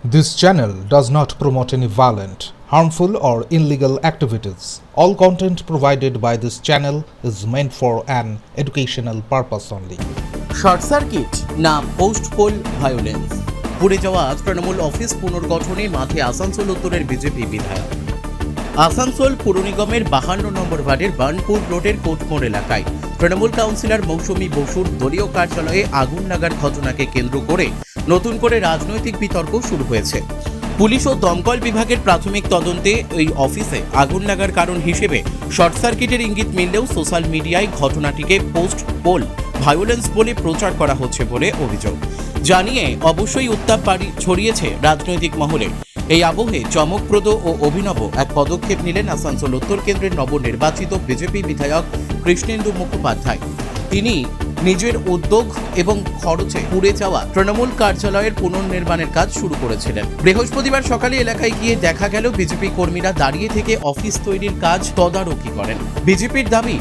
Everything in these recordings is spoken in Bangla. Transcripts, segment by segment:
This channel does not promote any violent, harmful, or illegal activities. All content provided by this channel is meant for an educational purpose only. Short circuit না পোস্ট পোল ভায়োলেন্স, পুড়ে যাওয়া তৃণমূল অফিস পুনর্গঠনে মাঠে আসানসোল উত্তরের বিজেপি বিধায়ক। আসানসোল পুর নিগমের 52 নম্বর ওয়ার্ডের বার্নপুর রোডের কোটমোড় এলাকায় তৃণমূল কাউন্সিলর মৌসুমী বসুর দলীয় কার্যালয়ে আগুন লাগার ঘটনাকে কেন্দ্র করে নতুন করে রাজনৈতিক বিতর্ক শুরু হয়েছে। পুলিশ ও দমকল বিভাগের প্রাথমিক তদন্তে ওই অফিসে আগুন লাগার কারণ হিসেবে শর্ট সার্কিটের ইঙ্গিত মিললেও সোশ্যাল মিডিয়ায় ঘটনাটিকে পোস্ট পোল ভায়োলেন্স বলে প্রচার করা হচ্ছে বলে অভিযোগ জানিয়ে অবশ্যই উত্তাপ ছড়িয়েছে রাজনৈতিক মহলে। এই আবহে চমকপ্রদ ও অভিনব এক পদক্ষেপ নিলেন আসানসোল উত্তর কেন্দ্রের নবনির্বাচিত বিজেপি বিধায়ক কৃষ্ণেন্দু মুখোপাধ্যায়। তিনি নিজের উদ্যোগ এবং খরচে পুড়ে যাওয়া তৃণমূল কার্যালয়ের পুনর্নির্মাণের কাজ শুরু করেছিলেন। বৃহস্পতিবার সকালে এলাকায় গিয়ে দেখা গেল বিজেপি কর্মীরা দাঁড়িয়ে থেকে অফিস তৈরির কাজ তদারকি করেন। বিজেপির দাবি,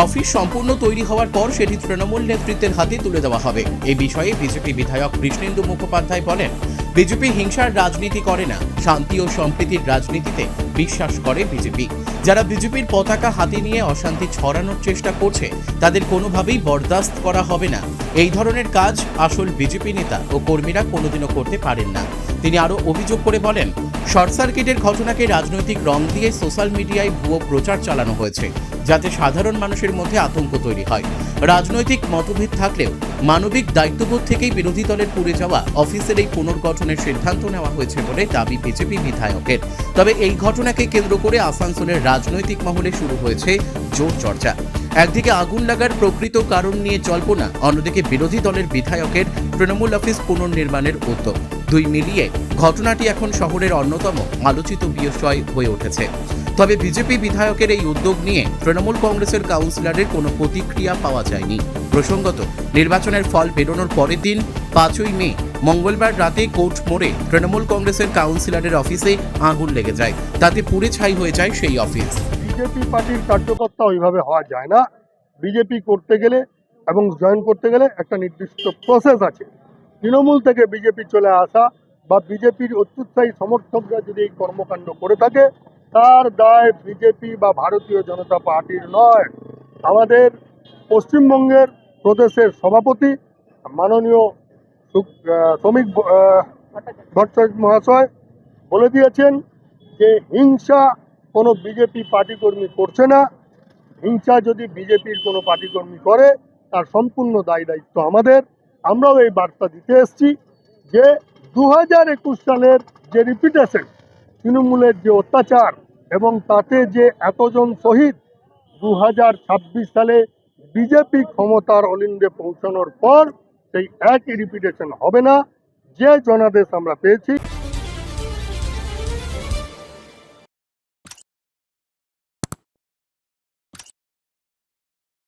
অফিস সম্পূর্ণ তৈরি হওয়ার পর সেটি তৃণমূল নেতৃত্বের হাতে তুলে দেওয়া হবে। এই বিষয়ে বিজেপি বিধায়ক কৃষ্ণেন্দু মুখোপাধ্যায় বলেন, বিজেপি হিংসার রাজনীতি করে না, শান্তি ও সম্প্রীতির রাজনীতিতে বিশ্বাস করে বিজেপি। যারা বিজেপির পতাকা হাতে নিয়ে অশান্তি ছড়ানোর চেষ্টা করছে তাদের কোনোভাবেই বরদাস্ত করা হবে না। এই ধরনের কাজ আসল বিজেপি নেতা ও কর্মীরা কোনোদিনও করতে পারেন না। তিনি আরও অভিযোগ করে বলেন, শর্ট সার্কিটের ঘটনাকে রাজনৈতিক রং দিয়ে সোশ্যাল মিডিয়ায় ভুয়ো প্রচার চালানো হয়েছে, যাতে সাধারণ মানুষের মধ্যে আতঙ্ক তৈরি হয়। রাজনৈতিক মতভেদ থাকলেও মানবিক দায়িত্ববোধ থেকেই বিরোধী দলের পুড়ে যাওয়া অফিসের এই পুনর্গঠনের সিদ্ধান্ত নেওয়া হয়েছে বলে দাবি বিজেপি বিধায়কের। তবে এই ঘটনাকে কেন্দ্র করে আসানসোলের রাজনৈতিক মহলে শুরু হয়েছে জোর চর্চা। একদিকে আগুন লাগার প্রকৃত কারণ নিয়ে জল্পনা, অন্যদিকে বিরোধী দলের বিধায়কের তৃণমূল অফিস পুনর্নির্মাণের উদ্যোগ। দুই মিলিয়ে ঘটনাটি এখন শহরের অন্যতম আলোচিত বিষয় হয়ে উঠেছে। তবে বিজেপি বিধায়কের এই উদ্যোগ নিয়ে তৃণমূল কংগ্রেসের কাউন্সিলরের কোনো প্রতিক্রিয়া পাওয়া যায়নি। প্রসঙ্গত, নির্বাচনের ফল বেরোনোর পরের দিন 5ই মে মঙ্গলবার রাতে কোর্ট মোড়ে তৃণমূল কংগ্রেসের কাউন্সিলরের অফিসে আগুন লেগে যায়। তাতে পুড়ে ছাই হয়ে যায় সেই অফিস। বিজেপি পার্টির কার্যকর্তা ওইভাবে হওয়া যায় না। বিজেপি করতে গেলে এবং জয়েন করতে গেলে একটা নির্দিষ্ট প্রসেস আছে। তৃণমূল থেকে বিজেপি চলে আসা বা বিজেপির অত্যুৎসাহী সমর্থকরা যদি এই কর্মকাণ্ড করে থাকে, তার দায় বিজেপি বা ভারতীয় জনতা পার্টির নয়। আমাদের পশ্চিমবঙ্গের প্রদেশের সভাপতি মাননীয় শ্রমিক ভট্টাচার্য মহাশয় বলে দিয়েছেন যে হিংসা কোনো বিজেপি পার্টি কর্মী করছে না। হিংসা যদি বিজেপির কোনো পার্টি কর্মী করে তার সম্পূর্ণ দায় দায়িত্ব আমাদের। আমরাও এই বার্তা দিতে এসেছি যে 2021 সালের যে রিপিটেশন, তৃণমূলের যে অত্যাচার এবং তাতে যে এতজন শহীদ, 2026 সালে বিজেপি ক্ষমতার অলিন্দে পৌঁছানোর পর সেই একই রিপিটেশন হবে না। যে জনাদেশ আমরা পেয়েছি